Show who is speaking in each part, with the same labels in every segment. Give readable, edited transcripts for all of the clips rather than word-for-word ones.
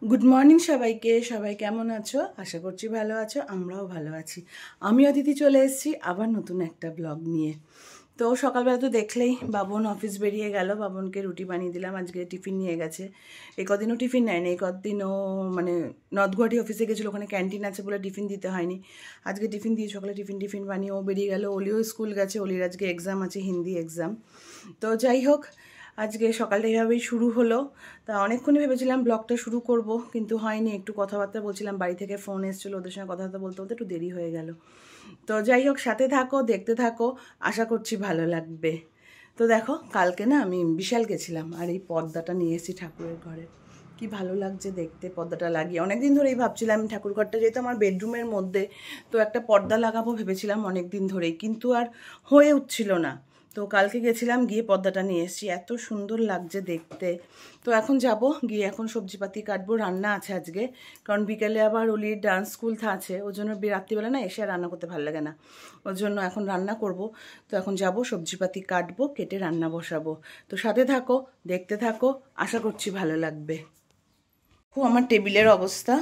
Speaker 1: Good morning সবাইকে। সবাই কেমন আছো? আশা করছি ভালো আছো, আমরাও ভালো আছি। আমি অদিতি চলে এসেছি আবার নতুন একটা ব্লগ নিয়ে। তো সকালবেলা তো দেখলেই বাবন অফিস বেরিয়ে গেল, বাবনকে রুটি বানিয়ে দিলাম, আজকে টিফিন নিয়ে গেছে। এই কদিনও টিফিন নেয়নি, এই কদিনও মানে নর্থ গুয়াহাটি অফিসে গেছিলো, ওখানে ক্যান্টিন আছে বলে টিফিন দিতে হয়নি। আজকে টিফিন দিয়ে সকালে টিফিন বানিয়ে ও বেরিয়ে গেল। অলিও স্কুল গেছে, অলির আজকে এক্সাম আছে, হিন্দি এক্সাম। তো যাই হোক, আজকে সকালটা এইভাবেই শুরু হলো। তা অনেকক্ষণই ভেবেছিলাম ব্লগটা শুরু করব, কিন্তু হয়নি। একটু কথাবার্তা বলছিলাম, বাড়ি থেকে ফোন এসেছিলো, ওদের সঙ্গে কথাবার্তা বলতে বলতে একটু দেরি হয়ে গেল। তো যাই হোক, সাথে থাকো, দেখতে থাকো, আশা করছি ভালো লাগবে। তো দেখো, কালকে না আমি বিশাল গেছিলাম, আর এই পর্দাটা নিয়ে এসেছি ঠাকুরের ঘরে। কি ভালো লাগছে দেখতে পর্দাটা লাগিয়ে। অনেকদিন ধরেই ভাবছিলাম ঠাকুর ঘরটা যেহেতু আমার বেডরুমের মধ্যে, তো একটা পর্দা লাগাবো ভেবেছিলাম অনেক দিন ধরেই, কিন্তু আর হয়ে উঠছিল না। তো কালকে গেছিলাম, গিয়ে পর্দাটা নিয়ে এসেছি, এত সুন্দর লাগছে দেখতে। তো এখন যাব, গিয়ে এখন সবজিপাতি কাটবো, রান্না আছে আজকে, কারণ বিকেলে আবার অলির ডান্স স্কুল আছে, ওই জন্য রাত্রিবেলা না এসে রান্না করতে ভালো লাগে না, ওর জন্য এখন রান্না করব। তো এখন যাব, সবজিপাতি কাটবো, কেটে রান্না বসাবো। তো সাথে থাকো, দেখতে থাকো, আশা করছি ভালো লাগবে। আমার টেবিলের অবস্থা,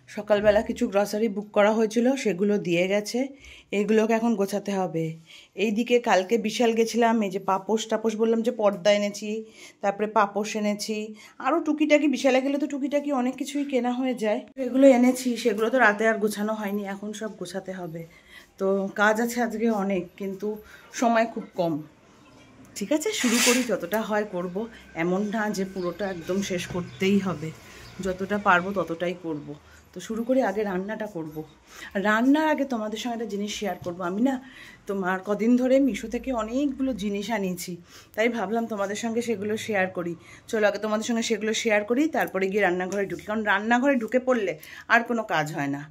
Speaker 1: সকালবেলা কিছু গ্রসারি বুক করা হয়েছিল, সেগুলো দিয়ে গেছে, এইগুলোকে এখন গোছাতে হবে। এইদিকে কালকে বিশাল গেছিলাম, এই যে পাপোশ বললাম যে পর্দা এনেছি, তারপরে পাপোশ এনেছি, আরও টুকিটাকি, বিশালে গেলে তো টুকিটাকি অনেক কিছুই কেনা হয়ে যায়, এগুলো এনেছি। সেগুলো তো রাতে আর গোছানো হয়নি, এখন সব গোছাতে হবে। তো কাজ আছে আজকে অনেক, কিন্তু সময় খুব কম। ঠিক আছে, শুরু করি, যতটা হয় করব, এমন না যে পুরোটা একদম শেষ করতেই হবে, যতটা পারবো ততটাই করব। তো শুরু করি, আগে রান্নাটা করব। রান্নার আগে তোমাদের সঙ্গে একটা জিনিস শেয়ার করব। আমি না তোমার কদিন ধরে মিশো থেকে অনেকগুলো জিনিস আনিয়েছি, তাই ভাবলাম তোমাদের সঙ্গে সেগুলো শেয়ার করি। চলো আগে তোমাদের সঙ্গে সেগুলো শেয়ার করি, তারপরে গিয়ে রান্নাঘরে ঢুকি, কারণ রান্নাঘরে ঢুকে পড়লে আর কোনো কাজ হয় না।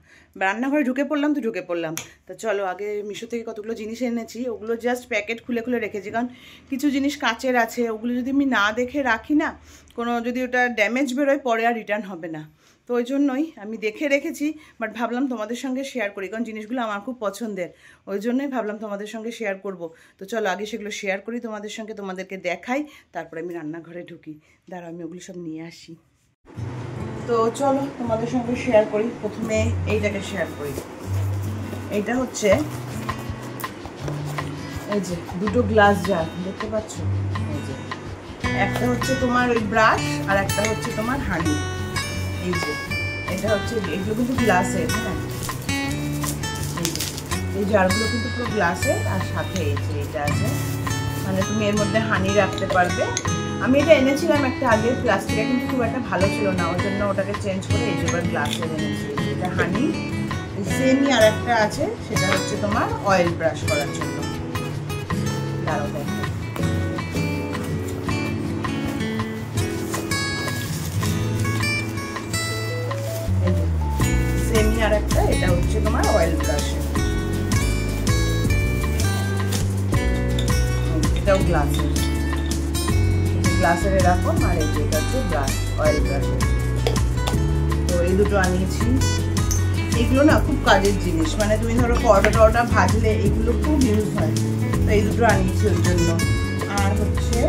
Speaker 1: রান্নাঘরে ঢুকে পড়লাম। তা চলো, আগে মিশো থেকে কতগুলো জিনিস এনেছি, ওগুলো জাস্ট প্যাকেট খুলে রেখেছি, কারণ কিছু জিনিস কাচের আছে, ওগুলো যদি আমি না দেখে রাখি না, কোনো যদি ওটা ড্যামেজ বেরোয় পরে আর রিটার্ন হবে না। তো ওই জন্যই আমি দেখে রেখেছি, বাট ভাবলাম তোমাদের সঙ্গে শেয়ার করি, কারণ জিনিসগুলো আমার খুব পছন্দের, ওই জন্যই ভাবলাম তোমাদের সঙ্গে শেয়ার করব। তো চলো আগে সেগুলো শেয়ার করি তোমাদের সঙ্গে, তোমাদেরকে দেখাই, তারপরে আমি রান্নাঘরে ঢুকি। দাঁড়াও, আমি ওগুলো সব নিয়ে আসি। তো চলো তোমাদের সঙ্গে শেয়ার করি। প্রথমে এইটাকে শেয়ার করি। এইটা হচ্ছে এই যে দুটো গ্লাস জার, দেখতে পাচ্ছ? এই যে একটা হচ্ছে তোমার ওই ব্রাশ, আর একটা হচ্ছে তোমার হাঁড়ি। এই যে এটা হচ্ছে, এগুলো কিন্তু গ্লাসের, হ্যাঁ, এই জারগুলো কিন্তু পুরো গ্লাসের, আর সাথে এই যে এটা আছে, মানে তুমি এর মধ্যে হানি রাখতে পারবে। আমি এটা এনেছিলাম একটা আগে, প্লাস্টিকটা কিন্তু খুব একটা ভালো ছিল না, ওর জন্য ওটাকে চেঞ্জ করে এই যে এবার গ্লাসের এনেছি। এটা হানি, সেমই আর একটা আছে, সেটা হচ্ছে তোমার অয়েল ব্রাশ করার জন্য। দাঁড়াও দেখো, সেমই আর একটা, এটা হচ্ছে তোমার অয়েল ব্রাশ, এটাও গ্লাসের এরকম, আর এই যে এটা হচ্ছে ব্রাশ, অয়েল ব্রাশের। তো এই দুটো আনিয়েছি। এগুলো না খুব কাজের জিনিস, মানে তুমি ধরো পরোটা ভাজলে এগুলো খুব ইউজ হয়, তো এই দুটো আনিয়েছি ওই জন্য। আর হচ্ছে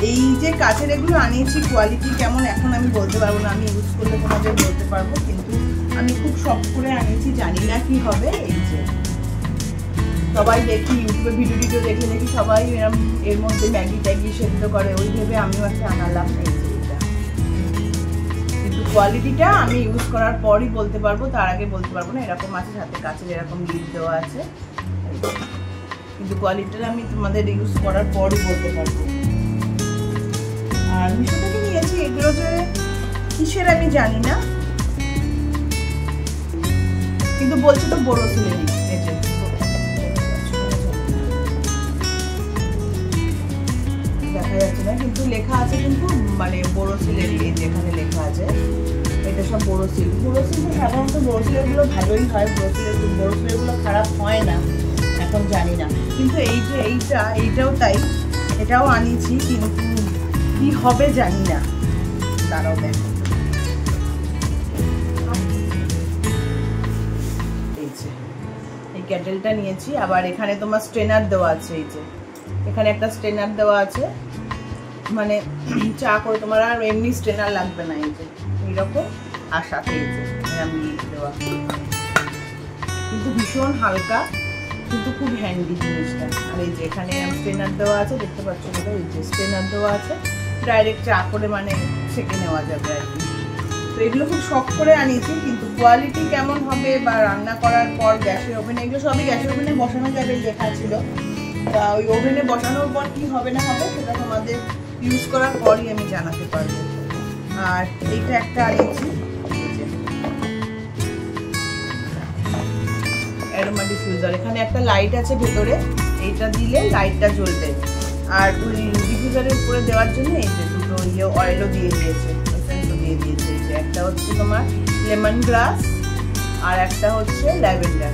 Speaker 1: এই যে কাচের এগুলো আনিয়েছি, কোয়ালিটি কেমন এখন আমি বলতে পারবো না, আমি ইউজ করলে তোমাদের বলতে পারবো, কিন্তু আমি খুব শখ করে আনিয়েছি, জানি না কি হবে। এই যে সবাই দেখি ইউটিউবে ভিডিও দেখি সবাই এরম এর মধ্যে ম্যাগি সেদ্ধ করে, ওই ভেবে আমিও একটা আনালাম। এই যে এটা, কিন্তু কোয়ালিটিটা আমি ইউজ করার পরই বলতে পারবো, তার আগে বলতে পারবো না। এরকম আছে, সাথে কাচের এরকম লিড দেওয়া আছে, কিন্তু কোয়ালিটিটা আমি তোমাদের ইউজ করার পরই বলতে পারবো। আর মিশো থেকে নিয়েছি এগুলো, যে কিসের আমি জানি না, কিন্তু বলছে তো বোরোসিলেরই। এই যে দেখা যাচ্ছে না, কিন্তু লেখা আছে কিন্তু মানে বোরোসিলেরই, এই যেখানে লেখা আছে এটা সব বোরোসিল তো সাধারণত বোরোসিলেরগুলো ভালোই হয়, বোরোসিলেরগুলো খারাপ হয় না, এখন জানি না। কিন্তু এই যে এইটাও তাই, এটাও আনিয়েছি, কিন্তু কি হবে জানি না। দাঁড়াও দেখো, এই যে এই ক্যাটেলটা নিয়েছি, আবার এখানে তোমার স্ট্রেনার দেওয়া আছে, এই যে এখানে একটা স্ট্রেনার দেওয়া আছে, মানে চা করে তোমার আর এমনি স্ট্রেনার লাগবে না। এই যে এইরকম, আর সাথে এই যে আমি দেওয়া, কিন্তু ভীষণ হালকা, কিন্তু খুব হ্যান্ডি জিনিসটা। আর এই যে এখানে স্ট্রেনার দেওয়া আছে, দেখতে পাচ্ছ বলে এই যে স্ট্রেনার দেওয়া আছে, ডাইরেক্ট চা করে মানে সেঁকে নেওয়া যাবে আর কি। তো এগুলো খুব শখ করে আনিয়েছি, কিন্তু কোয়ালিটি কেমন হবে বা রান্না করার পর গ্যাসের ওভেনে, এগুলো সবই গ্যাসের ওভেনে বসানো যাবে লেখা ছিল। তা ওই ওভেনে বসানোর পর কি হবে না হবে সেটা তোমাদের ইউজ করার পরই আমি জানাতে পারবো। আর এইটা একটা আনিয়েছি, অ্যারোমা ডিফিউজার। এখানে একটা লাইট আছে ভেতরে, এইটা দিলে লাইটটা জ্বলবে। আর ওই ডিফিউজারের উপরে দেওয়ার জন্য এই যে দুটো অয়েলও দিয়ে দিয়েছে, এসেন্সও দিয়ে দিয়েছে। এই যে একটা হচ্ছে তোমার লেমন গ্রাস, আর একটা হচ্ছে ল্যাভেন্ডার,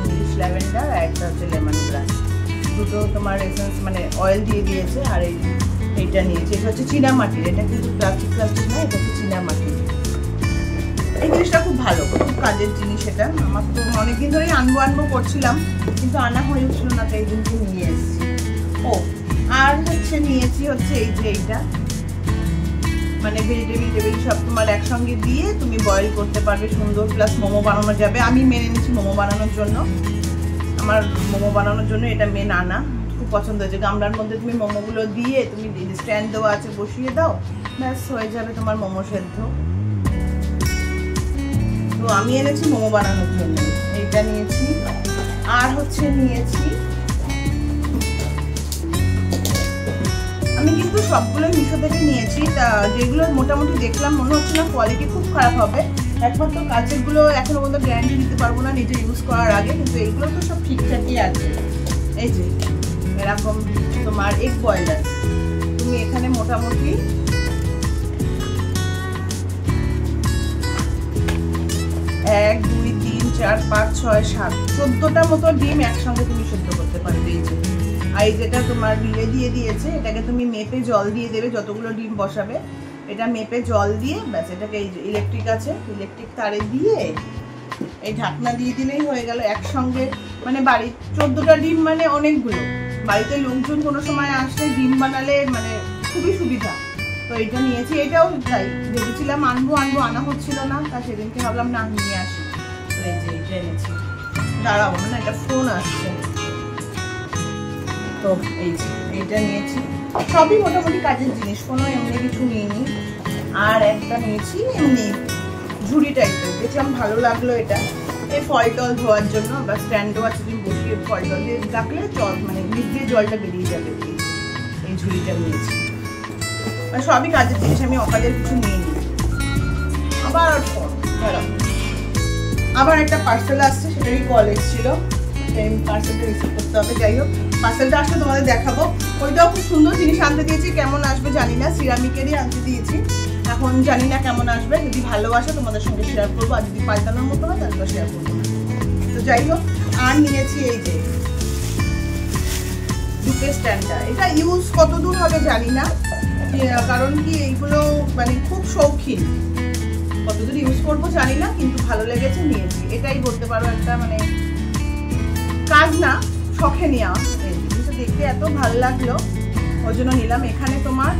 Speaker 1: ইংলিশ ল্যাভেন্ডার, আর একটা হচ্ছে লেমন গ্রাস। দুটো তোমার এসেন্স মানে অয়েল দিয়ে দিয়েছে। আর এইটা নিয়েছে, এটা হচ্ছে চীনামাটির, এটা কিন্তু প্লাস্টিক না, এটা হচ্ছে চীনামাটির। এই জিনিসটা খুব ভালো, খুব কাজের জিনিস এটা। আমার তো অনেকদিন ধরেই আনবো করছিলাম, কিন্তু আনা হয়ে উঠছিল না, তাই দিনকে নিয়ে এসেছি। ও আর হচ্ছে নিয়েছি হচ্ছে এই যে এইটা, মানে ভেজিটেবিল সব তোমার একসঙ্গে দিয়ে তুমি বয়েল করতে পারবে সুন্দর, প্লাস মোমো বানানো যাবে। আমি মেনে নিচ্ছি মোমো বানানোর জন্য, আমার মোমো বানানোর জন্য এটা মেন আনা, খুব পছন্দ হয়েছে। গামলার মধ্যে তুমি মোমোগুলো দিয়ে তুমি স্ট্যান্ড দেওয়া আছে বসিয়ে দাও, ব্যাস হয়ে যাবে তোমার মোমো সেদ্ধ। তো আমি এনেছি মোমো বানানোর জন্য, এইটা নিয়েছি। আর হচ্ছে নিয়েছি, আমি কিন্তু সবগুলোই মিশো থেকে নিয়েছি। তা যেগুলো মোটামুটি দেখলাম মনে হচ্ছে না কোয়ালিটি খুব খারাপ হবে, একমাত্র কাচেরগুলো এখনো পর্যন্ত গ্যারান্টি দিতে পারবো না নিজে ইউজ করার আগে, কিন্তু এইগুলো তো সব ঠিকঠাকই আছে। এই যে এরকম তোমার এগ বয়লার, তুমি এখানে মোটামুটি 1 2 3 4 5 6 7 14টা মতো ডিম একসঙ্গে তুমি সেদ্ধ করতে পারবে। এই যে আর এই যেটা তোমার রিলে দিয়ে দিয়েছে, এটাকে তুমি মেপে জল দিয়ে দেবে, যতগুলো ডিম বসাবে এটা মেপে জল দিয়ে ব্যাস এটাকে এই যে ইলেকট্রিক আছে, ইলেকট্রিক তারে দিয়ে এই ঢাকনা দিয়ে দিলেই হয়ে গেল একসঙ্গে। মানে বাড়ির 14টা ডিম মানে অনেকগুলো, বাড়িতে লোকজন কোনো সময় আসলে ডিম বানালে মানে খুবই সুবিধা। তো এটা নিয়েছি, এটাও তাই ভেবেছিলাম আনবো আনা হচ্ছিল না, তা সেদিনকে ভাবলাম না নিয়ে আসি। তো এই যে এটা এনেছি, দাঁড়াবো না, এটা ফোন আসছে। তো এই যে এইটা নিয়েছি, সবই মোটামুটি কাজের জিনিস, কোনো এমনি কিছু নিইনি। আর একটা নিয়েছি এমনি ঝুড়ি টাইপের, দেখলাম ভালো লাগলো এটা, এই ফল টল ধোয়ার জন্য, বা স্ট্যান্ডও আছে, তুমি বসিয়ে ফল টল দিয়ে রাখলে জল মানে নিচ দিয়ে জলটা বেরিয়ে যাবে। এই ঝুড়িটা নিয়েছি, মানে সবই কাজের জিনিস, আমি অকাজের কিছু নিয়ে নিই। আবার একটা পার্সেল আসছে, সেটারই কল এসেছিল, পার্সেলটা রিসিভ করতে হবে। যাই হোক, পার্সেলটা আসলে তোমাদের দেখাবো। ওইটাও খুব সুন্দর জিনিস আনতে দিয়েছি, কেমন আসবে জানি না, সিরামিকেরই আনতে দিয়েছি, এখন জানি না কেমন আসবে। যদি ভালোবাসে তোমাদের সঙ্গে শেয়ার করবো, আর যদি পাল্টানোর মতো হয় তাহলে শেয়ার করবো। তো যাই হোক, আর নিয়েছি এই যে দুটো স্ট্যান্ডটা, এটা ইউজ কতদূর হবে জানি না, কারণ কি এইগুলো মানে খুব শৌখিন, কতদূর ইউজ করবো জানি না, কিন্তু ভালো লেগেছে নিয়েছি। এটাই বলতে পারো একটা মানে কাজ না, শখে নেওয়া। এই জিনিসটা দেখতে এত ভালো লাগলো, ওই জন্য নিলাম। এখানে তোমার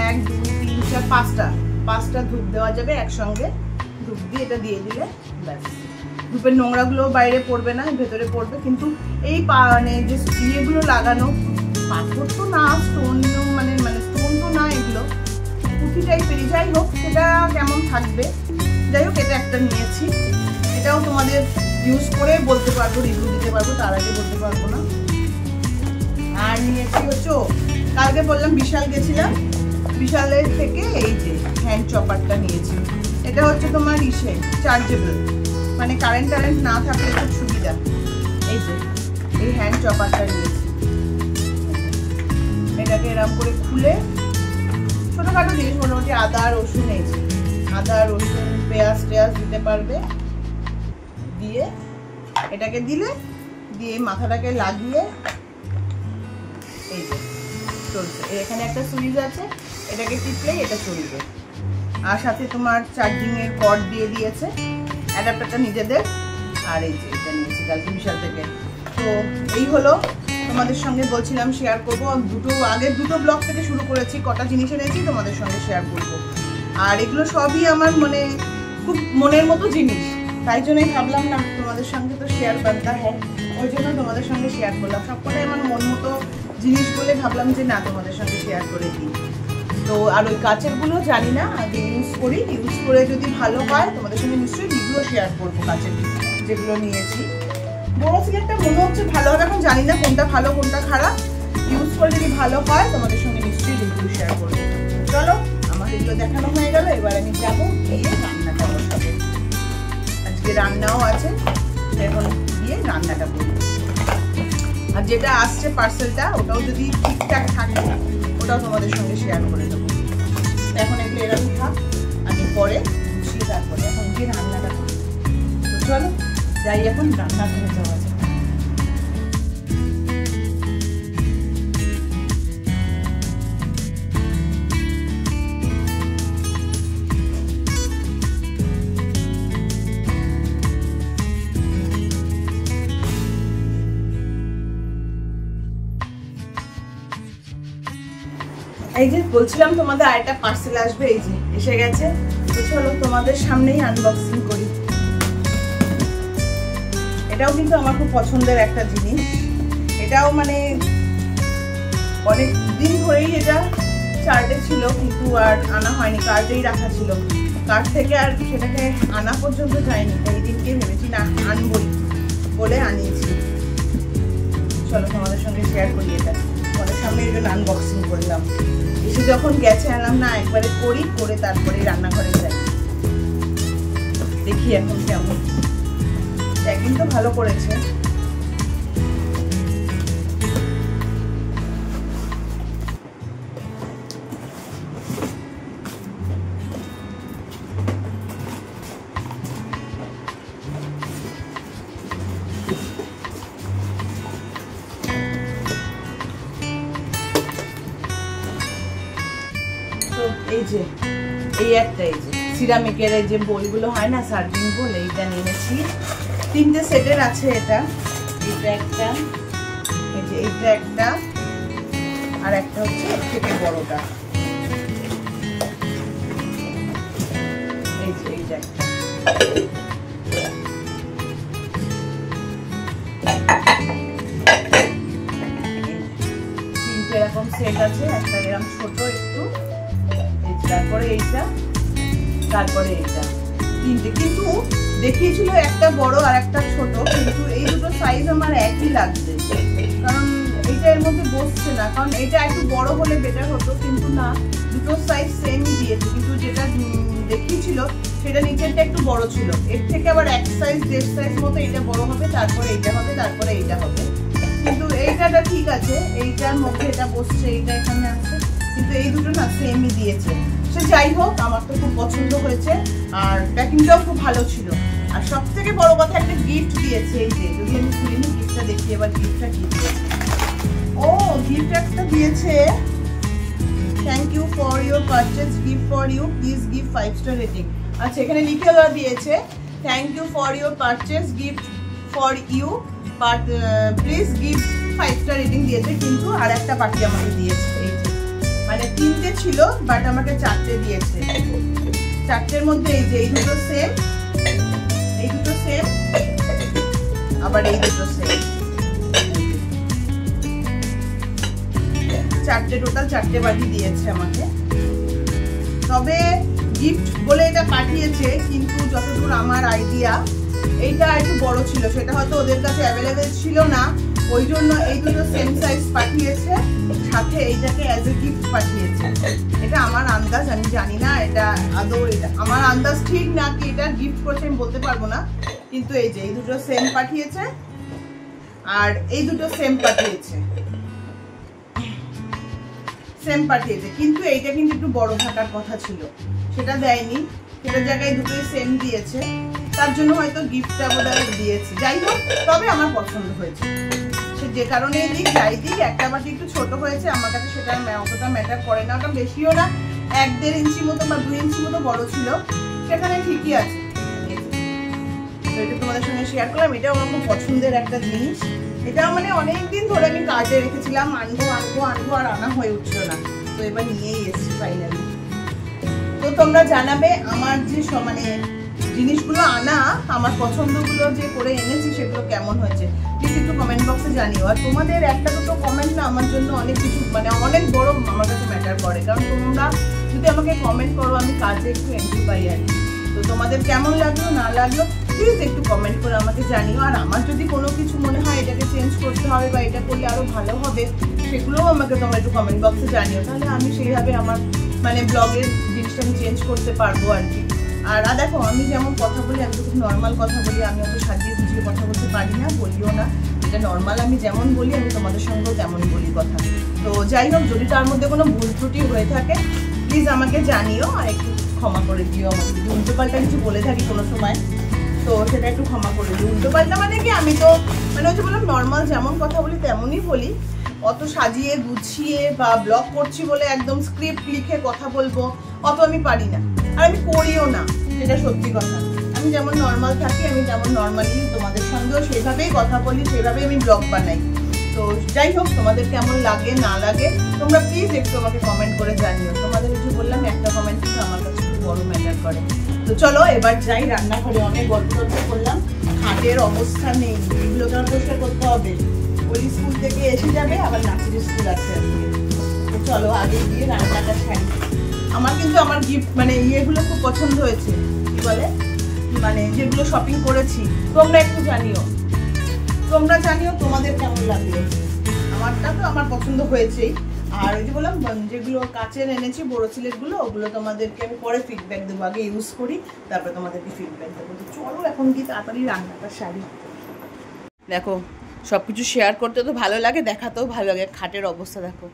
Speaker 1: 1 2 3 4 5টা ধূপ দেওয়া যাবে একসঙ্গে, ধূপ দিয়ে এটা দিয়ে দিলে ব্যাস, ধূপের নোংরাগুলো বাইরে পড়বে না, ভেতরে পড়বে। কিন্তু এই মানে যে ইয়েগুলো লাগানো, পাথর তো না, স্টোন মানে স্টোন তো না, এগুলো পুঁথি টাইপেরই। যাই হোক, সেটা কেমন থাকবে। যাই হোক, এটা একটা নিয়েছি, এটাও তোমাদের ইউজ করে বলতে পারবো, রিভিউ দিতে পারবো, তার আগে বলতে পারবো না। আর নিয়েছি হচ্ছে, কালকে বললাম বিশাল গেছিলাম, বিশালের থেকে এই যে হ্যান্ড চপারটা নিয়েছি। এটা হচ্ছে তোমার চার্জেবল, মানে কারেন্ট না থাকলে খুব সুবিধা। এই যে এই হ্যান্ড চপারটা নিয়েছি, এটাকে এরকম করে খুলে ছোটখাটো জিনিস মোটামুটি আদা রসুন নিয়েছি, আদা রসুন পেঁয়াজ দিতে পারবে, দিয়ে এটাকে দিলে দিয়ে মাথাটাকে লাগিয়ে এই যে চলছে। এখানে একটা সুইচ আছে, এটাকে টিপলেই এটা চলবে। আর সাথে তোমার চার্জিং এর কর্ড দিয়ে দিয়েছে, অ্যাডাপ্টারটা নিজেদের। আর এই যে এটা নিয়েছি কালকে বিশাল থেকে। তো এই হলো তোমাদের সঙ্গে বলছিলাম শেয়ার করবো। আগের দুটো ব্লগ থেকে শুরু করেছি, কটা জিনিস এনেছি তোমাদের সঙ্গে শেয়ার করবো। আর এগুলো সবই আমার মানে খুব মনের মতো জিনিস, তাই জন্যই ভাবলাম না তোমাদের সঙ্গে তো শেয়ার করতে হয়, ওই জন্য তোমাদের সঙ্গে শেয়ার করলাম। সবকটাই আমার মন মতো জিনিস বলে ভাবলাম যে না তোমাদের সঙ্গে শেয়ার করে দিই। তো আর ওই কাচেরগুলো জানি না, আগে ইউজ করে যদি ভালো হয় তোমাদের সঙ্গে নিশ্চয়ই ভিডিও শেয়ার করবো। কাচের যেগুলো নিয়েছি বড় সিলেটটা মনে হচ্ছে ভালো হবে, এখন জানি না কোনটা ভালো কোনটা খারাপ। ইউজ করে যদি ভালো হয় তোমাদের সঙ্গে নিশ্চয়ই ভিডিও শেয়ার করবো। চলো আমার এগুলো দেখানো হয়ে গেল, এবার আমি যাবো গিয়ে রান্নাটা বসাবো। আজকে রান্নাও আছে, এখন গিয়ে রান্নাটা করবো। আর যেটা আসছে পার্সেলটা ওটাও যদি ঠিকঠাক থাকে ওটাও তোমাদের সঙ্গে শেয়ার করে দেবো। এখন এগুলো এরকম থাক, আমি পরে গুছিয়ে তারপরে এখন গিয়ে রান্নাটা করবো। তো চলো যাই, এখন রান্না করে যাওয়া যায়। এই যে বলছিলাম তোমাদের আরেকটা পার্সেল আসবে, এই যে এসে গেছে। তো চলো তোমাদের সামনেই আনবক্সিং করি। এটাও কিন্তু আমার খুব পছন্দের একটা জিনিস। এটাও মানে অনেক দিন ধরেই এটা চার্টে ছিল, কিন্তু আর আনা হয়নি, কার্টেই রাখা ছিল। কার্ট থেকে আর সেটাকে আনা পর্যন্ত যায়নি, এই দিনকে ভেবেছি না আনবই বলে আনিয়েছি। চলো তোমাদের সঙ্গে শেয়ার করি এটা, তোমাদের সামনে এই জন্য আনবক্সিং করলাম। এসে যখন গেছে আনলাম না একবারে করে তারপরে রান্নাঘরে যাই, দেখি এখন কেমন। প্যাকিং তো ভালো করেছে। এই একটা এই যে সিরামিকের এই যে বোলগুলো হয় না, সার্ভিং বোল, এইটা নিয়েছি। 3টে সেটের আছে এটা। এইটা একটা, এই যে এইটা একটা, আর একটা হচ্ছে এর থেকে বড়টা, এই যে এইটা একটা। 3টে এরকম সেট আছে, একটা এরকম ছোট একটু, তারপরে এইটা, তারপরে এইটা। 3টে কিন্তু দেখিয়েছিল একটা বড় আর একটা ছোট, কিন্তু এই দুটো সাইজ আমার একই লাগছে, কারণ এইটা এর মধ্যে বসছে না। কারণ এটা একটু বড় হলে বেটার হতো, কিন্তু না, দুটো সাইজ সেমই দিয়েছে। কিন্তু যেটা দেখিয়েছিল সেটা নিচেরটা একটু বড় ছিল, এর থেকে আবার 1 সাইজ 1.5 সাইজ মতো এটা বড় হবে, তারপরে এইটা হবে, তারপরে এইটা হবে। কিন্তু এইটাটা ঠিক আছে, এইটার মধ্যে এটা বসছে, এইটা এখানে আছে, কিন্তু এই দুটো না সেমই দিয়েছে। সে যাই হোক, আমার তো খুব পছন্দ হয়েছে, আর প্যাকিংটাও খুব ভালো ছিল। আর সব থেকে বড় কথা একটা গিফট দিয়েছে। এই যে যদি আমি খুলিনি গিফটটা দেখি, এবার গিফটটা কি দিয়েছে। ও গিফট একটা দিয়েছে, thank you for your purchase, gift for you, please give 5 star rating. আচ্ছা এখানে লিখে দেওয়া দিয়েছে thank you for your purchase, gift for you, but please give 5 star rating দিয়েছে। কিন্তু আর একটা বাকি আমাকে দিয়েছে, এই যে মানে 3টে ছিল বাট আমাকে 4টে দিয়েছে। 4টের মধ্যে এই যে এই দুটো সেম, এই দুটো সেম, আবার এই দুটো সেম, 4টে, টোটাল 4টে বাটি দিয়েছে আমাকে। তবে গিফট বলে এটা পাঠিয়েছে, কিন্তু যতদূর আমার আইডিয়া এইটা একটু বড় ছিল, সেটা হয়তো ওদের কাছে অ্যাভেলেবেল ছিল না, ওই জন্য এই দুটো সেম সাইজ পাঠিয়েছে, সাথে এইটাকে অ্যাজ এ গিফট পাঠিয়েছে। এটা আমার আন্দাজ, আমি জানি না এটা আদৌ, এটা আমার আন্দাজ ঠিক না কি এটা গিফট করেছে আমি বলতে পারবো না। কিন্তু এই যে এই দুটো সেম পাঠিয়েছে, আর এই দুটো সেম পাঠিয়েছে, সেম পাঠিয়েছে। কিন্তু এইটা কিন্তু একটু বড় থাকার কথা ছিল, সেটা দেয়নি, সেটার জায়গায় দুটোই সেম দিয়েছে, তার জন্য হয়তো গিফটটা বোধহয় দিয়েছে। যাই হোক, তবে আমার পছন্দ হয়েছে, সে যে কারণে দিক যাই দিক। একটা বাটি একটু ছোট হয়েছে আমার কাছে, সেটা অতটা ম্যাটার করে না, ওটা বেশিও না, 1-1.5 ইঞ্চি মতো বা 2 ইঞ্চি মতো বড় ছিল, সেখানে ঠিকই আছে। তো এটা তোমাদের সঙ্গে শেয়ার করলাম, এটা আমার খুব পছন্দের একটা জিনিস। এটা মানে অনেকদিন ধরে আমি কাজে রেখেছিলাম, আনবো আনবো আনবো আর আনা হয়ে উঠছিল না, তো এবার নিয়েই এসেছি ফাইনালি। তো তোমরা জানাবে আমার যে মানে জিনিসগুলো আনা, আমার পছন্দগুলো যে করে এনেছি সেগুলো কেমন হয়েছে, প্লিজ একটু কমেন্ট বক্সে জানিও। আর তোমাদের একটা দুটো কমেন্ট না আমার জন্য অনেক কিছু মানে অনেক বড় আমার কাছে ম্যাটার করে, কারণ তোমরা যদি আমাকে কমেন্ট করো আমি কাজে একটু এন্ট্রি পাই আর কি। তো তোমাদের কেমন লাগলো না লাগলো প্লিজ একটু কমেন্ট করে আমাকে জানিও। আর আমার যদি কোনো কিছু মনে হয় এটাকে চেঞ্জ করতে হবে বা এটা করলে আরো ভালো হবে, সেগুলোও আমাকে তোমরা একটু কমেন্ট বক্সে জানিও, তাহলে আমি সেইভাবে আমার মানে ব্লগের জিনিসটা আমি চেঞ্জ করতে পারবো আর কি। আর দেখো আমি যেমন কথা বলি, আমি তো খুব নর্মাল কথা বলি, আমি অত সাজিয়ে বুঝিয়ে কথা বলতে পারি না, বলিও না। এটা নর্মাল আমি যেমন বলি আমি তোমাদের সঙ্গেও তেমন বলি কথা। তো যাই হোক, যদি তার মধ্যে কোনো ভুল ত্রুটি হয়ে থাকে প্লিজ আমাকে জানিও আর একটু ক্ষমা করে দিও। আমাকে যদি উল্টোপাল্টা কিছু বলে থাকি কোনো সময় তো সেটা একটু ক্ষমা করে দিও। উল্টোপাল্টা মানে কি, আমি তো মানে ওই যে বললাম নর্মাল যেমন কথা বলি তেমনই বলি, অত সাজিয়ে গুছিয়ে বা ব্লগ করছি বলে একদম স্ক্রিপ্ট লিখে কথা বলবো অত আমি পারি না, আর আমি করিও না, যেটা সত্যি কথা। আমি যেমন নর্মাল থাকি, আমি যেমন নর্মালি তোমাদের সঙ্গেও সেইভাবেই কথা বলি, সেইভাবেই আমি ব্লগ বানাই। তো যাই হোক, তোমাদের কেমন লাগে না লাগে তোমরা প্লিজ একটু আমাকে কমেন্ট করে জানিও। তোমাদের একটু বললাম একটা কমেন্ট কিন্তু আমার কাছে খুব বড় ম্যাটার করে। তো চলো এবার যাই রান্নাঘরে, অনেক গল্প করলাম, খাটের অবস্থা নেই, এগুলোকে আমার পরিষ্কার করতে হবে। ওই স্কুল থেকে এসে যাবে, আবার নাচের স্কুল আছে আজকে। তো চলো আগে গিয়ে রান্নাটা ছাড়ি। আমার কিন্তু আমার গিফট মানে ইয়েগুলো খুব পছন্দ হয়েছে, কি বলে মানে যেগুলো শপিং করেছি, তোমরা একটু জানিও, তোমরা জানিও তোমাদের কেমন লাগলো। আমারটা তো আমার পছন্দ হয়েছেই, আর ওই যে বললাম যেগুলো কাচের এনেছি বড় সিলেটগুলো, ওগুলো তোমাদেরকে আমি পরে ফিডব্যাক দেবো, আগে ইউজ করি তারপরে তোমাদেরকে ফিডব্যাক দেবো। তো চলো এখন কি তাড়াতাড়ি রান্নাটা সারি। দেখো সব কিছু শেয়ার করতে তো ভালো লাগে, দেখাতেও ভালো লাগে। খাটের অবস্থা দেখো,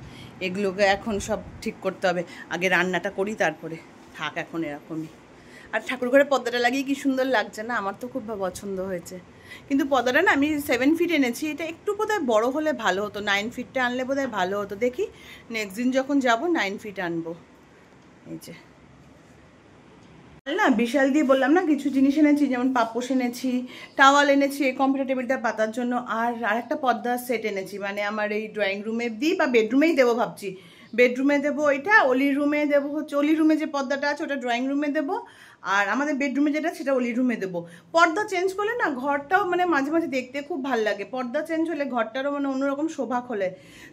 Speaker 1: এগুলোকে এখন সব ঠিক করতে হবে, আগে রান্নাটা করি তারপরে। থাক এখন এরকমই। আর ঠাকুর ঘরে পর্দাটা লাগিয়ে কি সুন্দর লাগছে না, আমার তো খুব পছন্দ হয়েছে। কিন্তু পর্দাটা না আমি 7 ফিট এনেছি, এটা একটু বোধহয় বড় হলে ভালো হতো, 9 ফিটটা আনলে বোধহয় ভালো হতো। দেখি নেক্সট দিন যখন যাব 9 ফিট আনবো। এই যে না বিশাল দিয়ে বললাম না কিছু জিনিস এনেছি, যেমন পাপোশ এনেছি, টাওয়াল এনেছি এই কম্পিউটার টেবিলটা পাতার জন্য, আর আরেকটা পর্দার সেট এনেছি, মানে আমার এই ড্রয়িং রুমে দিই বা বেডরুমেই দেবো ভাবছি। বেডরুমে দেবো এটা, অলির রুমে দেবো, হচ্ছে অলির রুমে যে পর্দাটা আছে ওটা ড্রয়িং রুমে দেবো, আর আমাদের বেডরুমে যেটা সেটা অলির রুমে দেবো। পর্দা চেঞ্জ করলে না ঘরটাও মানে মাঝে মাঝে দেখতে খুব ভালো লাগে, পর্দা চেঞ্জ হলে ঘরটারও মানে অন্যরকম শোভা খোলে।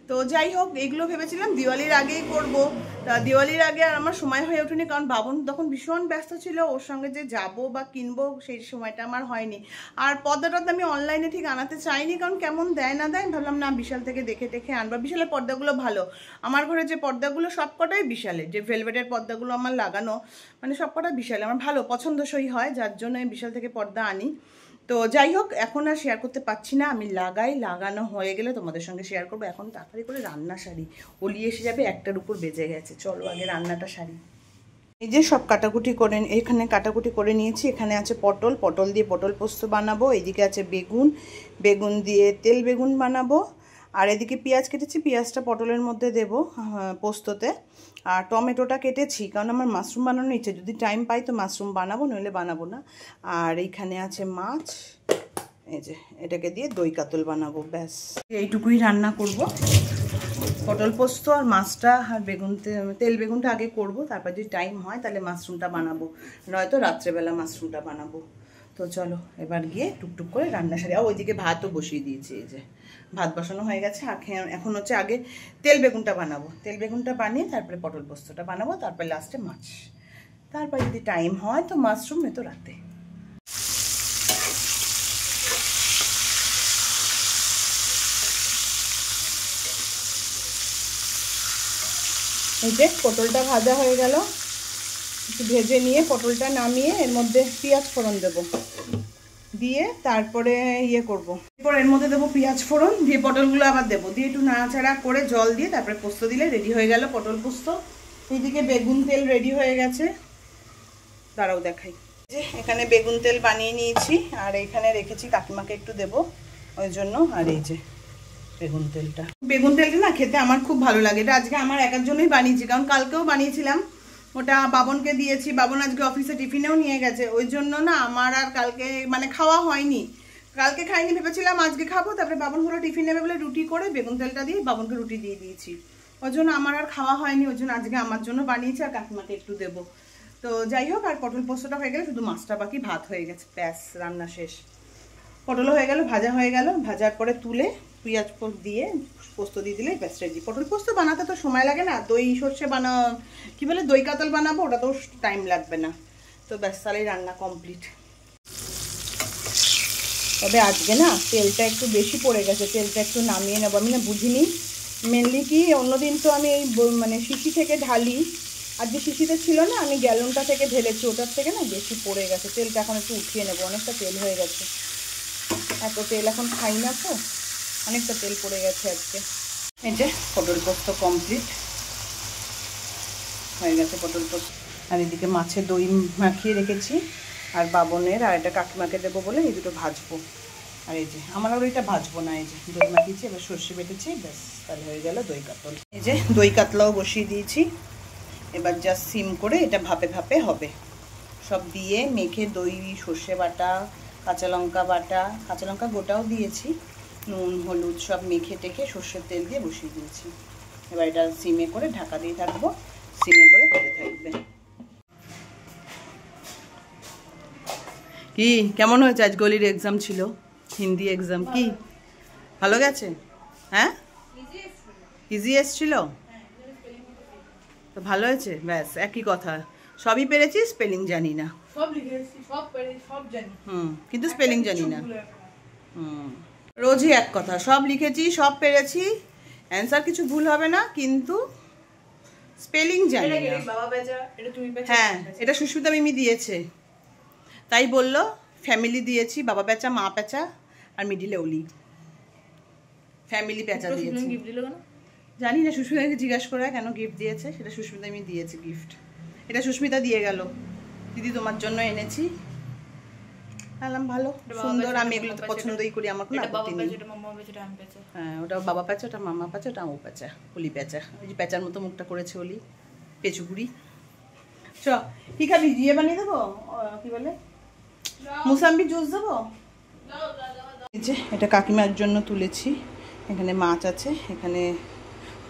Speaker 1: তো যাই হোক, এগুলো ভেবেছিলাম দিওয়ালির আগেই করবো, তা দিওয়ালির আগে আর আমার সময় হয়ে ওঠেনি, কারণ বাবন তখন ভীষণ ব্যস্ত ছিল, ওর সঙ্গে যে যাবো বা কিনবো সেই সময়টা আমার হয়নি। আর পর্দাটা তো আমি অনলাইনে ঠিক আনাতে চাইনি, কারণ কেমন দেয় না দেয়, ভাবলাম না বিশাল থেকে দেখে দেখে আনবা। বিশালের পর্দাগুলো ভালো, আমার ঘরে যে পর্দাগুলো সবকটাই বিশালের, যে ভেলভেটের পর্দাগুলো আমার লাগানো মানে সবকটা বিশাল, আমার ভালো পছন্দসই হয়, যার জন্য আমি বিশাল থেকে পর্দা আনি। তো যাই হোক, এখন আর শেয়ার করতে পারছি না, আমি লাগাই, লাগানো হয়ে গেলে তোমাদের সঙ্গে শেয়ার করবো। এখন তাড়াতাড়ি করে রান্না সারি, ওলি এসে যাবে, 1টার উপর বেজে গেছে। চলো আগে রান্নাটা সারি। এই যে সব কাটাকুটি করে, এখানে কাটাকুটি করে নিয়েছি। এখানে আছে পটল, পটল দিয়ে পটল পোস্ত বানাবো। এইদিকে আছে বেগুন, বেগুন দিয়ে তেল বেগুন বানাবো। আর এদিকে পেঁয়াজ কেটেছি, পেঁয়াজটা পটলের মধ্যে দেবো পোস্ততে। আর টমেটোটা কেটেছি, কারণ আমার মাশরুম বানানোর ইচ্ছে, যদি টাইম পাই তো মাশরুম বানাবো, নইলে বানাবো না। আর এইখানে আছে মাছ, এই যে এটাকে দিয়ে দই কাতল বানাবো, ব্যাস এইটুকুই রান্না করব। পটল পোস্ত আর মাছটা আর বেগুন, তেল বেগুনটা আগে করব, তারপর যদি টাইম হয় তাহলে মাশরুমটা বানাবো, নয়তো রাত্রেবেলা মাশরুমটা বানাবো। তো চলো এবার গিয়ে টুকটুক করে রান্না সারি। আর ওইদিকে ভাতও বসিয়ে দিয়েছি, এই যে ভাত বসানো হয়ে গেছে। এখন হচ্ছে আগে তেল বেগুনটা বানাবো, তেল বেগুনটা বানিয়ে তারপরে পটল পোস্তটা বানাবো, তারপরে লাস্টে মাছ, তারপর যদি টাইম হয় তো মাশরুম, নয়তো রাতে। এই যে পটলটা ভাজা হয়ে গেল, একটু ভেজে নিয়ে পটলটা নামিয়ে এর মধ্যে পেঁয়াজ ফোড়ন দেবো, দিয়ে তারপরে ইয়ে করবো, এরপর এর মধ্যে দেবো পেঁয়াজ ফোড়ন, দিয়ে পটলগুলো আবার দেবো, দিয়ে একটু নাড়াচাড়া করে জল দিয়ে তারপরে পোস্ত দিলে রেডি হয়ে গেল পটল পোস্ত। এইদিকে বেগুন তেল রেডি হয়ে গেছে, দাঁড়াও দেখাই। যে এখানে বেগুন তেল বানিয়ে নিয়েছি, আর এইখানে রেখেছি, কাকিমাকে একটু দেবো ওই জন্য। আর এই যে বেগুন তেলটা না খেতে আমার খুব ভালো লাগে, এটা আজকে আমার একার জন্যই বানিয়েছি, কারণ কালকেও বানিয়েছিলাম, ওটা বাবনকে দিয়েছি, বাবন আজকে অফিসে টিফিনেও নিয়ে গেছে, ওই জন্য না আমার আর কালকে মানে খাওয়া হয়নি, কালকে খাইনি, ভেবেছিলাম আজকে খাবো, তারপরে বাবন হলো টিফিন নেবে বলে রুটি করে বেগুন তেলটা দিয়ে বাবনকে রুটি দিয়ে দিয়েছি। ওর জন্য আমার আর খাওয়া হয়নি, ওর জন্য আজকে আমার জন্য বানিয়েছি আর কাকিমাকে একটু দেবো। তো যাই হোক, আর পটল পোস্তটা হয়ে গেলে শুধু মাছটা বাকি, ভাত হয়ে গেছে, ব্যাস রান্না শেষ। পটলও হয়ে গেল, ভাজা হয়ে গেল, ভাজার পরে তুলে পেঁয়াজ দিয়ে পোস্ত দিয়ে দিলে ব্যাস রেডি। পটল পোস্ত বানাতে তো সময় লাগে না, দই সর্ষে কি বলে দই কাতল বানাবো, ওটা তো টাইম লাগবে না। তো ব্যাস তাহলেই রান্না কমপ্লিট। তবে আজকে না তেলটা একটু বেশি পড়ে গেছে, তেলটা একটু নামিয়ে নেবো। আমি না বুঝিনি মেনলি কি, অন্যদিন তো আমি এই মানে শিশি থেকে ঢালি, আর যে শিশিতে ছিল না আমি গ্যালনটা থেকে ঢেলেছি, ওটার থেকে না বেশি পড়ে গেছে তেলটা। এখন একটু উঠিয়ে নেবো, অনেকটা তেল হয়ে গেছে, এত তেল এখন খাই না তো, অনেকটা তেল পড়ে গেছে আজকে। এই যে পটল পোস্ত কমপ্লিট হয়ে গেছে পটল পোস্ত। আর এদিকে মাছে দই মাখিয়ে রেখেছি, আর বাবনের আর এটা কাকিমাকে দেবো বলে এই দুটো ভাজবো। আর এই যে আমার আর ওইটা ভাজবো না, এই যে দই মাখিয়েছি, এবার সর্ষে বেটেছি, ব্যাস তাহলে হয়ে গেল দই কাতল। এই যে দই কাতলাও বসিয়ে দিয়েছি, এবার জাস্ট সিম করে এটা ভাপে ভাপে হবে। সব দিয়ে মেখে দই, সর্ষে বাটা, কাঁচা লঙ্কা বাটা, কাঁচা লঙ্কা গোটাও দিয়েছি, নুন হলুদ সব মেখে টেখে সর্ষের তেল দিয়ে বসিয়ে দিয়েছি। এবার এটা সিমে করে ঢাকা দিয়ে থাকবো, সিমে করে হতে থাকবে। কি কেমন হয়েছে? আজ গলির এক্সাম ছিল, হিন্দি এক্সাম, কি ভালো গেছে? হ্যাঁ ইজি এসছিল তো ভালো হয়েছে, ব্যাস একই কথা, সবই পেরেছি, স্পেলিং জানি না। কিন্তু স্পেলিং জানি না। রোজই এক কথা, সব লিখেছি সব পেরেছি, অ্যান্সার কিছু ভুল হবে না, কিন্তু স্পেলিং জানি না। হ্যাঁ এটা সুস্মিতা মিমি দিয়েছে, তাই বললো ফ্যামিলি দিয়েছি, বাবা পেঁচা মা পেঁচা আর মিডিলে ওলি, ফ্যামিলি পেঁচা দিয়েছি। জানি না, সুস্মিতাকে জিজ্ঞাসা করা কেন গিফট দিয়েছে, সেটা সুস্মিতা আমি দিয়েছি গিফট, এটা সুস্মিতা দিয়ে গেল, দিদি তোমার জন্য এনেছি। বললাম ভালো সুন্দর, আমি এগুলো তো পছন্দই করি, আমার কোনো আপত্তি নেই। হ্যাঁ ওটা বাবা পেঁচা, ওটা মামা পেঁচা, ওটা ও পেঁচা, ওলি পেঁচা, ওই যে পেঁচার মতো মুখটা করেছে ওলি, পেঁচুগুড়ি। চ কি খাবি, ইয়ে বানিয়ে দেবো, কি বলে মুসাম্বি জুস দেবো। এই যে এটা কাকিমার জন্য তুলেছি, এখানে মাছ আছে, এখানে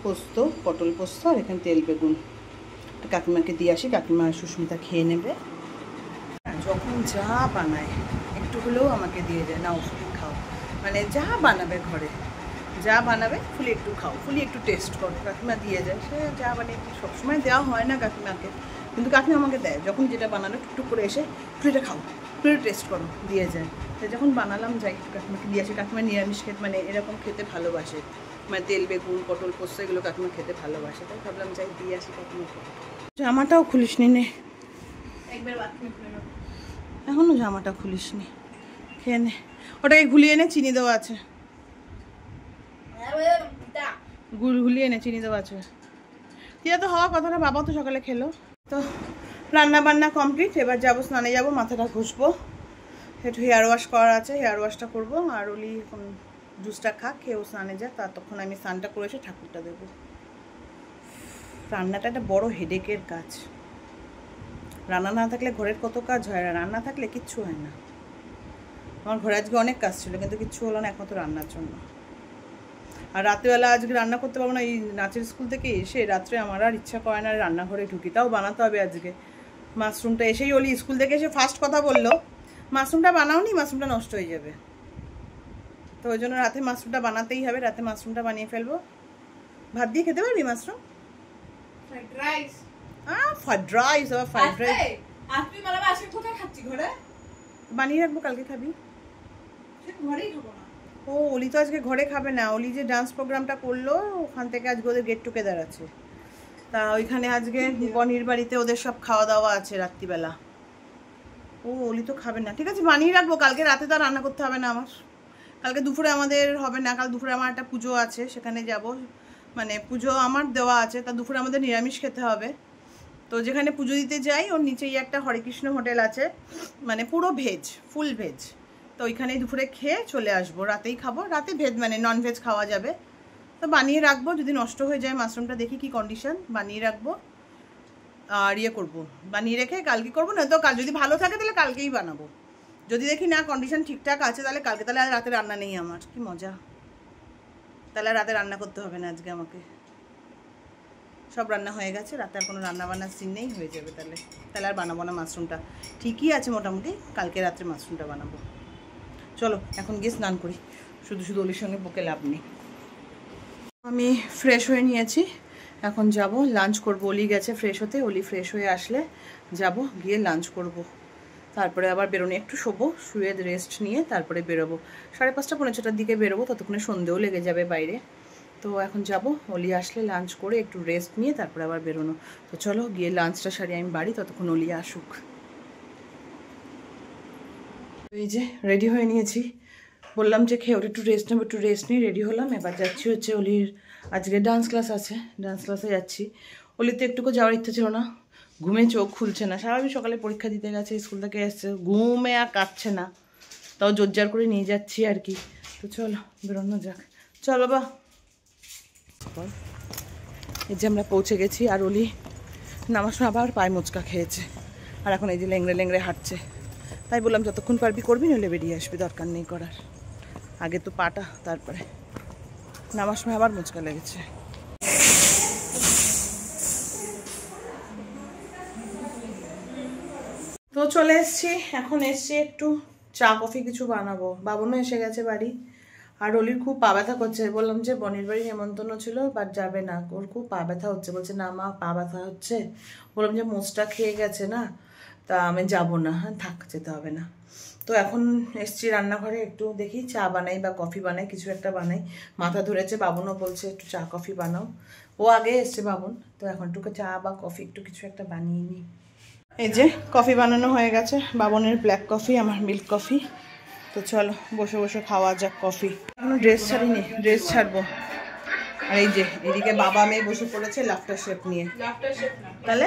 Speaker 1: পোস্ত, পটল পোস্ত, আর এখানে তেল বেগুন। কাকিমাকে দিয়ে আসি, কাকিমা সুস্মিতা খেয়ে নেবে। যখন যা বানায় একটু হলেও আমাকে দিয়ে দেয়, নাও ফুলি খাও, মানে যা বানাবে ঘরে যা বানাবে ফুলি একটু খাও, ফুলি একটু টেস্ট করো, কাকিমা দিয়ে যায়। সে যা বানিয়ে সবসময় দেওয়া হয় না কাকিমাকে, কিন্তু কাকিমা আমাকে দেয়, যখন যেটা বানানো টুকটুক করে এসে ফুলিটা খাও, ফুলি টেস্ট করো, দিয়ে যায়। তাই যখন বানালাম যাই কাকিমাকে দিয়ে আসি। কাকিমা নিরামিষ খেতে মানে এরকম খেতে ভালোবাসে, মানে তেল বেগুন পটল পোস্ত এগুলো কাকিমা খেতে ভালোবাসে, তাই ভাবলাম যাই দিয়ে আসি কাকিমাকে। জামাটাও খুলিস নি, নে একবার বাথরুমে খুলে নেব, এখনো জামাটা খুলিস নি, খেয়ে নে। ওটাকে ঘুলিয়ে নে, চিনি দেওয়া আছে, ঘুলিয়ে নে, চিনি দেওয়া আছে। তিয়া তো হওয়ার কথা না, বাবা তো সকালে খেলো। তো রান্না বান্না কমপ্লিট, এবার যাবো স্নানে যাবো, মাথাটা ঘষবো, একটু হেয়ার ওয়াশ করার আছে, হেয়ার ওয়াশটা করবো। আর ওলি এখন জুসটা খাক, খেয়েও স্নানে যাক, ততক্ষণ আমি স্নানটা করে এসে ঠাকুরটা দেবো। রান্নাটা একটা বড় হেডেকের কাজ, রান্না না থাকলে ঘরের কত কাজ হয়, আর রান্না থাকলে কিচ্ছু হয় না। আমার ঘরে আজকে অনেক কাজ ছিল, কিন্তু কিচ্ছু হলো না একমাত্র রান্নার জন্য। আর রাত্রেবেলা আজকে রান্না করতে পারবো না, এই নাচের স্কুল থেকে এসে রাত্রে আমার আর ইচ্ছা করে না রান্নাঘরে ঢুকি, তাও বানাতে হবে আজকে। মাশরুমটা এসেই ওলি স্কুল থেকে এসে ফার্স্ট কথা বললো, মাশরুমটা বানাওনি, মাশরুমটা নষ্ট হয়ে যাবে। তো ওই জন্য রাতে মাশরুমটা বানাতেই হবে, রাতে মাশরুমটা বানিয়ে ফেলবো। ভাত দিয়ে খেতে পারবি mushroom? Fried rice, fried rice, আবার ফ্রাইড রাইস আপনি মানে আজকে কোথায় খাচ্ছি, ঘরে বানিয়ে রাখবো, কালকে খাবি। ঘরেই খাবো না। ও ওলি তো আজকে ঘরে খাবে না, ওলি যে ডান্স প্রোগ্রামটা করলো ওখান থেকে আজকে ওদের গেট টুগেদার আছে, তা ওইখানে আজকে বনির বাড়িতে ওদের সব খাওয়া দাওয়া আছে রাত্রিবেলা। ও ওলি তো খাবে না, ঠিক আছে বানিয়ে রাখবো, কালকে রাতে তো রান্না করতে হবে না আমার। কালকে দুপুরে আমাদের হবে না, কাল দুপুরে আমার একটা পুজো আছে, সেখানে যাব, মানে পুজো আমার দেওয়া আছে, তা দুপুরে আমাদের নিরামিষ খেতে হবে। তো যেখানে পুজো দিতে যাই ওর নিচেই একটা হরেকৃষ্ণ হোটেল আছে, মানে পুরো ভেজ, ফুল ভেজ, তো ওইখানেই দুপুরে খেয়ে চলে আসবো, রাতেই খাবো, রাতে ভেজ মানে নন ভেজ খাওয়া যাবে। তো বানিয়ে রাখবো, যদি নষ্ট হয়ে যায় মাশরুমটা দেখি কি কন্ডিশন, বানিয়ে রাখবো। আর ইয়ে করবো, বানিয়ে রেখে কালকে করবো, না তো কাল যদি ভালো থাকে তাহলে কালকেই বানাবো, যদি দেখি না কন্ডিশন ঠিকঠাক আছে তাহলে কালকে তাহলে আর রাতে রান্না নেই আমার। কি মজা, তাহলে রাতে রান্না করতে হবে না আজকে আমাকে, সব রান্না হয়ে গেছে, রাতে আর কোনো রান্না বান্নার সিন নেই, হয়ে যাবে তাহলে। তাহলে আর বানাবো না মাশরুমটা, ঠিকই আছে মোটামুটি, কালকে রাত্রে মাশরুমটা বানাবো। চলো এখন গিয়ে স্নান করি, শুধু শুধু অলির সঙ্গে বকে লাভ নেই। আমি ফ্রেশ হয়ে নিয়েছি, এখন যাব লাঞ্চ করব। অলি গেছে ফ্রেশ হতে, অলি ফ্রেশ হয়ে আসলে যাব, গিয়ে লাঞ্চ করব, তারপরে আবার বেরোনো, একটু শোবো, শুয়ে রেস্ট নিয়ে তারপরে বেরোবো। 5:30 পৌনে 6টার দিকে বেরোবো, ততক্ষণে সন্ধেও লেগে যাবে বাইরে। তো এখন যাব, অলি আসলে লাঞ্চ করে একটু রেস্ট নিয়ে তারপরে আবার বেরোনো। তো চলো গিয়ে লাঞ্চটা সারি আমি বাড়ি, ততক্ষণ অলি আসুক। এই যে রেডি হয়ে নিয়েছি, বললাম যে খেয়ে ওটা একটু রেস্ট নেবো, একটু রেস্ট নিয়ে রেডি হলাম। এবার যাচ্ছি হচ্ছে অলির আজকে ডান্স ক্লাস আছে, ডান্স ক্লাসে যাচ্ছি। অলির তো একটুকু যাওয়ার ইচ্ছা ছিল না, ঘুমে চোখ খুলছে না, স্বাভাবিক সকালে পরীক্ষা দিতে গেছে, স্কুল থেকে এসছে, ঘুমে আর কাটছে না, তাও জোরজার করে নিয়ে যাচ্ছি আর কি। তো চলো বেরোনো যাক, চল বাবা। এই যে আমরা পৌঁছে গেছি, আর অলি নামার সময় আবার পায়ে মোচকা খেয়েছে, আর এখন এই যে লেংড়ে লেংড়ে হাঁটছে। তাই বললাম যতক্ষণ পারবি করবি, নইলে বেরিয়ে আসবি, দরকার নেই করার, আগে তো পাটা, তারপরে। নামার সময় আবার মোচকা লেগেছে। তো চলে এসছি, এখন এসছি একটু চা কফি কিছু বানাবো। বাবনও এসে গেছে বাড়ি, আর অলির খুব পা ব্যথা করছে। বললাম যে বনির বাড়ি নেমন্তন্ন ছিল, বাট যাবে না, ওর খুব পা ব্যথা হচ্ছে। বলছে না মা পা ব্যথা হচ্ছে। বললাম যে মোচটা খেয়ে গেছে না, তা আমি যাবো না। হ্যাঁ থাক, যেতে হবে না। তো এখন এসছি রান্নাঘরে, একটু দেখি চা বানাই বা কফি বানাই, কিছু একটা বানাই। মাথা ধরেছে, বাবনও বলছে একটু চা কফি বানাও, ও আগে এসছে বাবন। তো এখন একটু চা বা কফি একটু কিছু একটা বানিয়ে নিই। এই যে কফি বানানো হয়ে গেছে, বাবনের ব্ল্যাক কফি, আমার মিল্ক কফি। তো চলো বসে বসে খাওয়া যাক কফি। এখনো ড্রেস ছাড়িনি, ড্রেস ছাড়বো। আর এই যে এদিকে বাবা মেয়ে বসে পড়েছে লাফটার শেপ নিয়ে। তাহলে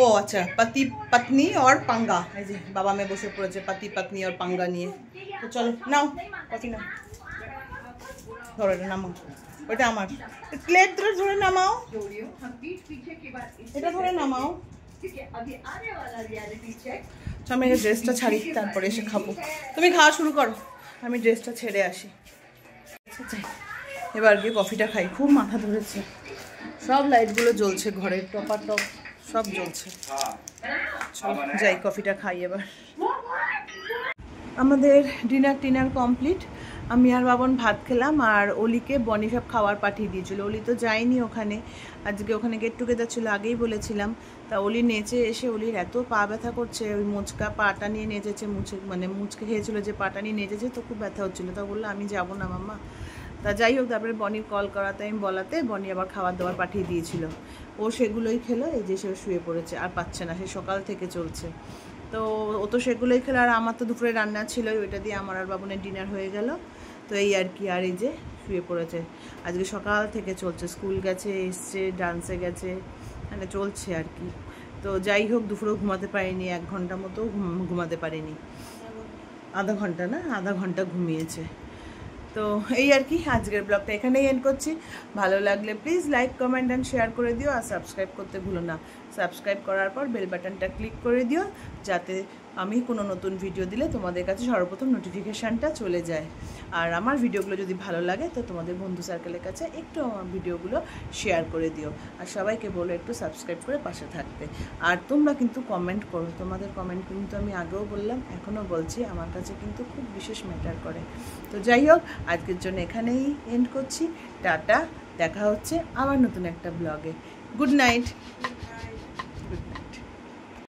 Speaker 1: ও আচ্ছা, পতি পত্নী আর পাঙ্গা। এই যে বাবা মেয়ে বসে পড়েছে পতি পত্নী আর পাঙ্গা নিয়ে। তো চলো নাও কফি নাও, ধরো এটা নামাও, ওইটা আমার প্লেট ধরে নামাও, এটা ধরে নামাও। আমি ড্রেসটা ছাড়ি, তারপরে এসে খাবো। তুমি খাওয়া শুরু করো, আমি ড্রেসটা ছেড়ে আসি। এবার গিয়ে কফিটা খাই, খুব মাথা ধরেছে। সব লাইটগুলো জ্বলছে, ঘরের টপার টপ সব জ্বলছে। যাই কফিটা খাই এবার। আমাদের ডিনার কমপ্লিট। আমি আর বাবন ভাত খেলাম, আর অলিকে বনি সব খাবার পাঠিয়ে দিয়েছিল। অলি তো যায়নি ওখানে, আজকে ওখানে গেট টুগেদার ছিল, আগেই বলেছিলাম। তা অলি নেচে এসে অলির এত পা ব্যথা করছে, ওই মুচকা পাটা নিয়ে নেচেছে, মুচকে খেয়েছিল যে পাটা নিয়ে নেচেছে, তো খুব ব্যথা হচ্ছিলো। তা বললো আমি যাবো না মাম্মা। তা যাই হোক, তারপরে বনির কল করাতে আমি বলাতে বনি আবার খাবার দাবার পাঠিয়ে দিয়েছিল। ও সেগুলোই খেলো, এই যে সে শুয়ে পড়েছে, আর পাচ্ছে না, সে সকাল থেকে চলছে। তো ও তো সেগুলোই খেলো, আর আমার তো দুপুরে রান্না ছিল, ওইটা দিয়ে আমার আর বাবনের ডিনার হয়ে গেল। তো এই আর কি, আর এই যে শুয়ে পড়েছে। আজকে সকাল থেকে চলছে, স্কুল গেছে, এসছে, ডান্সে গেছে, মানে চলছে আর কি। তো যাই হোক, দুপুরেও ঘুমাতে পারিনি, 1 ঘন্টা মতো ঘুমাতে পারিনি, আধা ঘন্টা ঘুমিয়েছে। তো এই আর কি, আজকের ব্লগটা এখানেই এন্ড করছি। ভালো লাগলে please like comment and share করে দিও, আর সাবস্ক্রাইব করতে ভুলো না। সাবস্ক্রাইব করার পর বেল বাটনটা ক্লিক করে দিও, যাতে আমি কোনো নতুন ভিডিও দিলে তোমাদের কাছে সর্বপ্রথম নোটিফিকেশানটা চলে যায়। আর আমার ভিডিওগুলো যদি ভালো লাগে তো তোমাদের বন্ধু সার্কেলের কাছে একটু আমার ভিডিওগুলো শেয়ার করে দিও, আর সবাইকে বলো একটু সাবস্ক্রাইব করে পাশে থাকতে। আর তোমরা কিন্তু কমেন্ট করো, তোমাদের কমেন্ট কিন্তু আমি আগেও বললাম, এখনও বলছি, আমার কাছে কিন্তু খুব বিশেষ ম্যাটার করে। তো যাই হোক, আজকের জন্য এখানেই এন্ড করছি। টাটা, দেখা হচ্ছে আবার নতুন একটা ব্লগে। Good night.